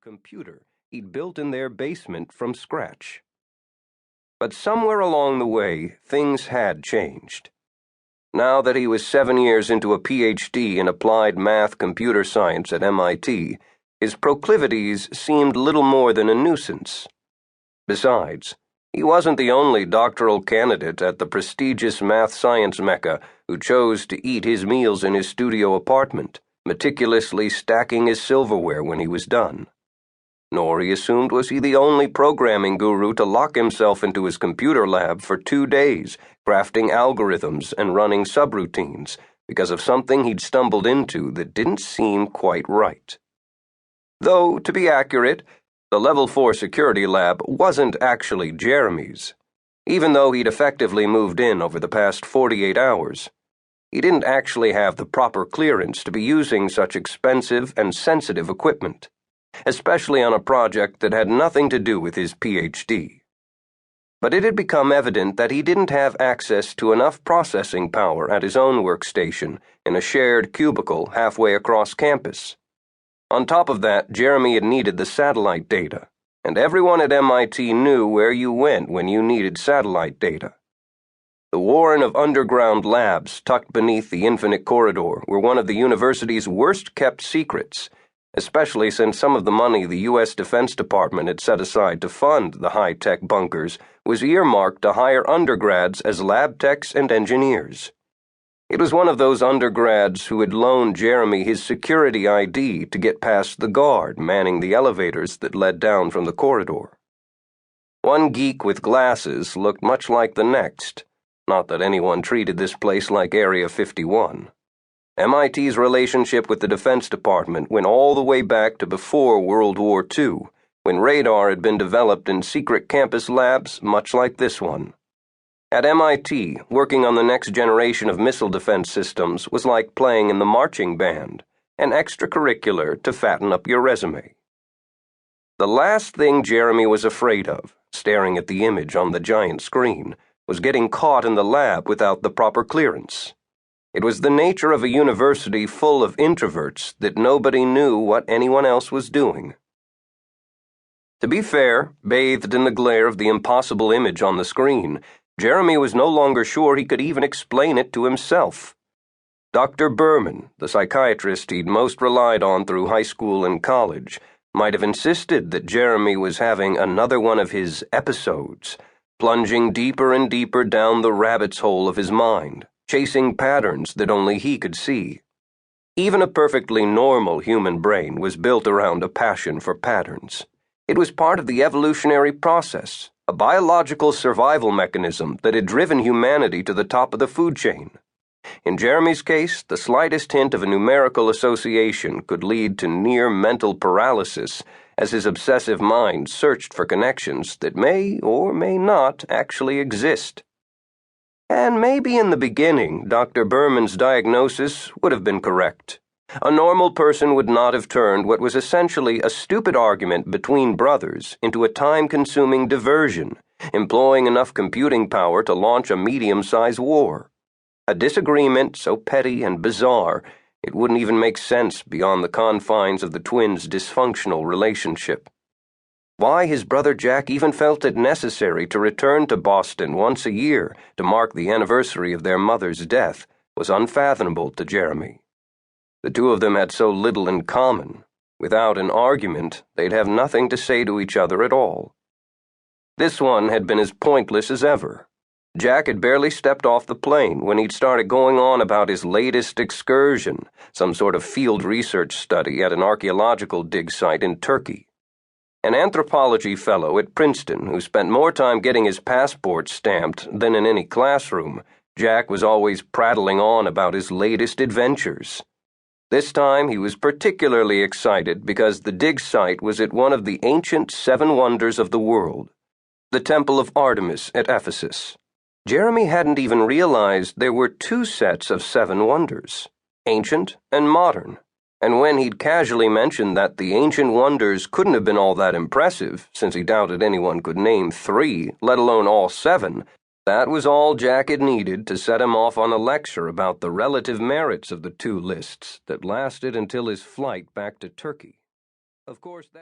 computer he'd built in their basement from scratch. But somewhere along the way, things had changed. Now that he was 7 years into a PhD in applied math computer science at MIT, his proclivities seemed little more than a nuisance. Besides, he wasn't the only doctoral candidate at the prestigious math-science mecca who chose to eat his meals in his studio apartment, meticulously stacking his silverware when he was done. Nor, he assumed, was he the only programming guru to lock himself into his computer lab for 2 days, crafting algorithms and running subroutines, because of something he'd stumbled into that didn't seem quite right. Though, to be accurate, the Level 4 security lab wasn't actually Jeremy's. Even though he'd effectively moved in over the past 48 hours, he didn't actually have the proper clearance to be using such expensive and sensitive equipment, especially on a project that had nothing to do with his PhD. But it had become evident that he didn't have access to enough processing power at his own workstation in a shared cubicle halfway across campus. On top of that, Jeremy had needed the satellite data, and everyone at MIT knew where you went when you needed satellite data. The warren of underground labs tucked beneath the infinite corridor were one of the university's worst-kept secrets, especially since some of the money the U.S. Defense Department had set aside to fund the high-tech bunkers was earmarked to hire undergrads as lab techs and engineers. It was one of those undergrads who had loaned Jeremy his security ID to get past the guard manning the elevators that led down from the corridor. One geek with glasses looked much like the next, not that anyone treated this place like Area 51. MIT's relationship with the Defense Department went all the way back to before World War II, when radar had been developed in secret campus labs much like this one. At MIT, working on the next generation of missile defense systems was like playing in the marching band, an extracurricular to fatten up your resume. The last thing Jeremy was afraid of, staring at the image on the giant screen, was getting caught in the lab without the proper clearance. It was the nature of a university full of introverts that nobody knew what anyone else was doing. To be fair, bathed in the glare of the impossible image on the screen, Jeremy was no longer sure he could even explain it to himself. Dr. Berman, the psychiatrist he'd most relied on through high school and college, might have insisted that Jeremy was having another one of his episodes, plunging deeper and deeper down the rabbit's hole of his mind, chasing patterns that only he could see. Even a perfectly normal human brain was built around a passion for patterns. It was part of the evolutionary process, a biological survival mechanism that had driven humanity to the top of the food chain. In Jeremy's case, the slightest hint of a numerical association could lead to near mental paralysis as his obsessive mind searched for connections that may or may not actually exist. And maybe in the beginning, Dr. Berman's diagnosis would have been correct. A normal person would not have turned what was essentially a stupid argument between brothers into a time-consuming diversion, employing enough computing power to launch a medium-sized war. A disagreement so petty and bizarre, it wouldn't even make sense beyond the confines of the twins' dysfunctional relationship. Why his brother Jack even felt it necessary to return to Boston once a year to mark the anniversary of their mother's death was unfathomable to Jeremy. The two of them had so little in common. Without an argument, they'd have nothing to say to each other at all. This one had been as pointless as ever. Jack had barely stepped off the plane when he'd started going on about his latest excursion, some sort of field research study at an archaeological dig site in Turkey. An anthropology fellow at Princeton who spent more time getting his passport stamped than in any classroom, Jack was always prattling on about his latest adventures. This time he was particularly excited because the dig site was at one of the ancient 7 wonders of the world, the Temple of Artemis at Ephesus. Jeremy hadn't even realized there were 2 sets of 7 wonders, ancient and modern, and when he'd casually mentioned that the ancient wonders couldn't have been all that impressive, since he doubted anyone could name 3, let alone all 7, that was all Jack had needed to set him off on a lecture about the relative merits of the 2 lists that lasted until his flight back to Turkey. Of course, that